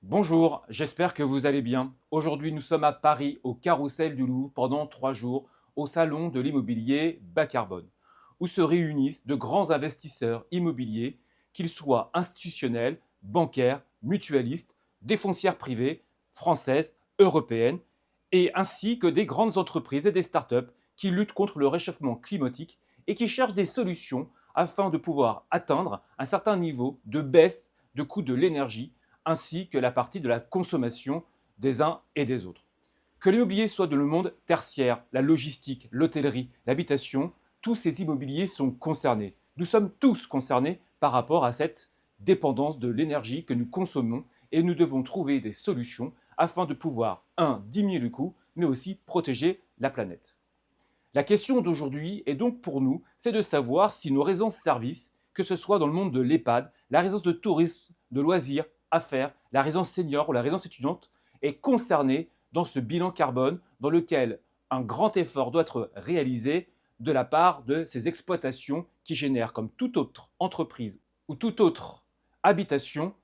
Bonjour, j'espère que vous allez bien. Aujourd'hui, nous sommes à Paris, au Carrousel du Louvre, pendant 3 jours, au Salon de l'immobilier bas carbone, où se réunissent de grands investisseurs immobiliers, qu'ils soient institutionnels, bancaires, mutualistes, des foncières privées, françaises, européennes, et ainsi que des grandes entreprises et des startups qui luttent contre le réchauffement climatique et qui cherchent des solutions afin de pouvoir atteindre un certain niveau de baisse de coût de l'énergie ainsi que la partie de la consommation des uns et des autres. Que l'immobilier soit dans le monde tertiaire, la logistique, l'hôtellerie, l'habitation, tous ces immobiliers sont concernés. Nous sommes tous concernés par rapport à cette dépendance de l'énergie que nous consommons et nous devons trouver des solutions afin de pouvoir, diminuer le coût, mais aussi protéger la planète. La question d'aujourd'hui est donc pour nous, c'est de savoir si nos résidences-services, que ce soit dans le monde de l'EHPAD, la résidence de tourisme, de loisirs, affaires, la résidence senior ou la résidence étudiante, est concernée dans ce bilan carbone dans lequel un grand effort doit être réalisé de la part de ces exploitations qui génèrent, comme toute autre entreprise ou toute autre habitation,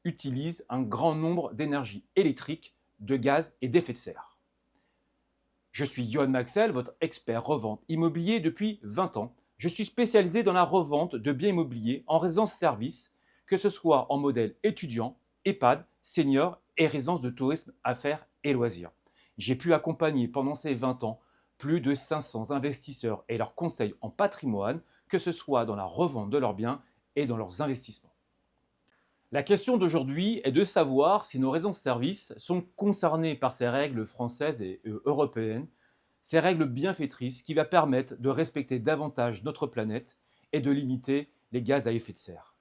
utilisent un grand nombre d'énergie électrique, de gaz et d'effets de serre. Je suis Johan Maxel, votre expert revente immobilier depuis 20 ans. Je suis spécialisé dans la revente de biens immobiliers en résidence-service, que ce soit en modèle étudiant, EHPAD, senior et résidence de tourisme, affaires et loisirs. J'ai pu accompagner pendant ces 20 ans plus de 500 investisseurs et leurs conseils en patrimoine, que ce soit dans la revente de leurs biens et dans leurs investissements. La question d'aujourd'hui est de savoir si nos résidences-services sont concernées par ces règles françaises et européennes, ces règles bienfaitrices qui vont permettre de respecter davantage notre planète et de limiter les gaz à effet de serre.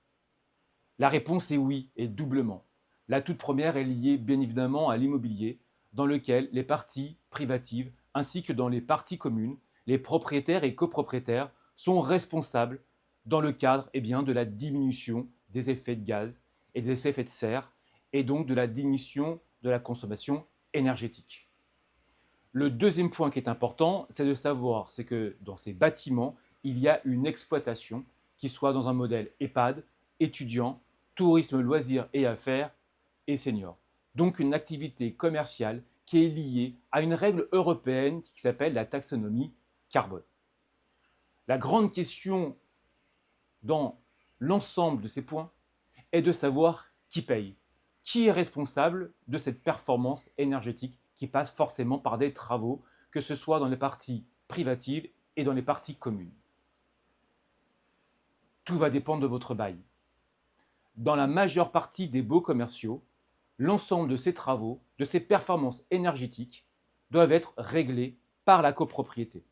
La réponse est oui, et doublement. La toute première est liée bien évidemment à l'immobilier, dans lequel les parties privatives ainsi que dans les parties communes, les propriétaires et copropriétaires sont responsables dans le cadre de la diminution des effets de gaz et des effets de serre, et donc de la diminution de la consommation énergétique. Le deuxième point qui est important, c'est de savoir c'est que dans ces bâtiments, il y a une exploitation qui soit dans un modèle EHPAD, étudiant, tourisme, loisirs et affaires et seniors. Donc une activité commerciale qui est liée à une règle européenne qui s'appelle la taxonomie carbone. La grande question dans l'ensemble de ces points est de savoir qui paye. Qui est responsable de cette performance énergétique qui passe forcément par des travaux, que ce soit dans les parties privatives et dans les parties communes. Tout va dépendre de votre bail. Dans la majeure partie des baux commerciaux, l'ensemble de ces travaux, de ces performances énergétiques, doivent être réglés par la copropriété.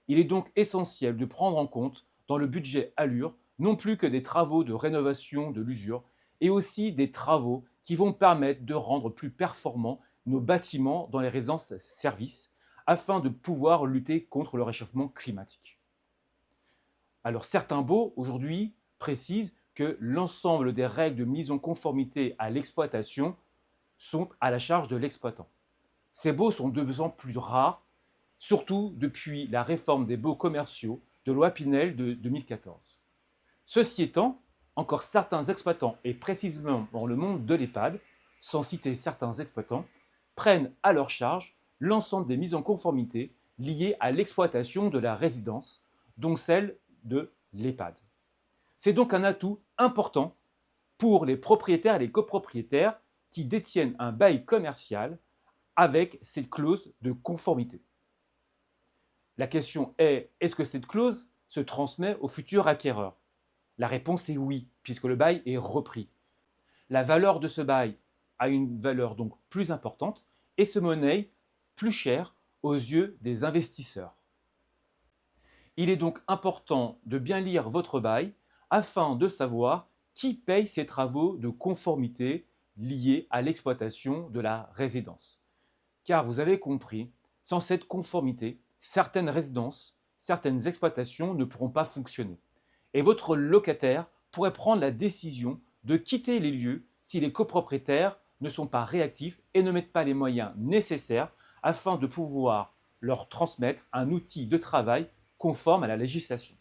Il est donc essentiel de prendre en compte dans le budget Allure non plus que des travaux de rénovation de l'usure, et aussi des travaux qui vont permettre de rendre plus performants nos bâtiments dans les résidences-services afin de pouvoir lutter contre le réchauffement climatique. Alors certains baux aujourd'hui précisent que l'ensemble des règles de mise en conformité à l'exploitation sont à la charge de l'exploitant. Ces baux sont de plus en plus rares, surtout depuis la réforme des baux commerciaux de loi Pinel de 2014. Ceci étant, encore certains exploitants, et précisément dans le monde de l'EHPAD, sans citer certains exploitants, prennent à leur charge l'ensemble des mises en conformité liées à l'exploitation de la résidence, dont celle de l'EHPAD. C'est donc un atout important pour les propriétaires et les copropriétaires qui détiennent un bail commercial avec cette clause de conformité. La question est, est-ce que cette clause se transmet au futur acquéreur? La réponse est oui, puisque le bail est repris. La valeur de ce bail a une valeur donc plus importante et se monnaie plus cher aux yeux des investisseurs. Il est donc important de bien lire votre bail afin de savoir qui paye ces travaux de conformité liés à l'exploitation de la résidence. Car vous avez compris, sans cette conformité, certaines résidences, certaines exploitations ne pourront pas fonctionner. Et votre locataire pourrait prendre la décision de quitter les lieux si les copropriétaires ne sont pas réactifs et ne mettent pas les moyens nécessaires afin de pouvoir leur transmettre un outil de travail conforme à la législation.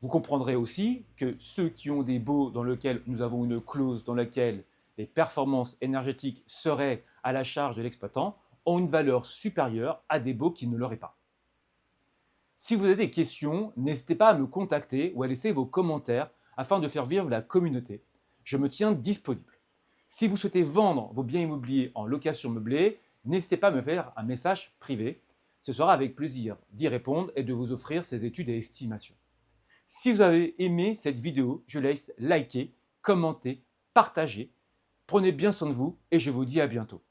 Vous comprendrez aussi que ceux qui ont des baux dans lesquels nous avons une clause dans laquelle les performances énergétiques seraient à la charge de l'exploitant, ont une valeur supérieure à des baux qui ne l'auraient pas. Si vous avez des questions, n'hésitez pas à me contacter ou à laisser vos commentaires afin de faire vivre la communauté. Je me tiens disponible. Si vous souhaitez vendre vos biens immobiliers en location meublée, n'hésitez pas à me faire un message privé. Ce sera avec plaisir d'y répondre et de vous offrir ces études et estimations. Si vous avez aimé cette vidéo, je vous laisse liker, commenter, partager. Prenez bien soin de vous et je vous dis à bientôt.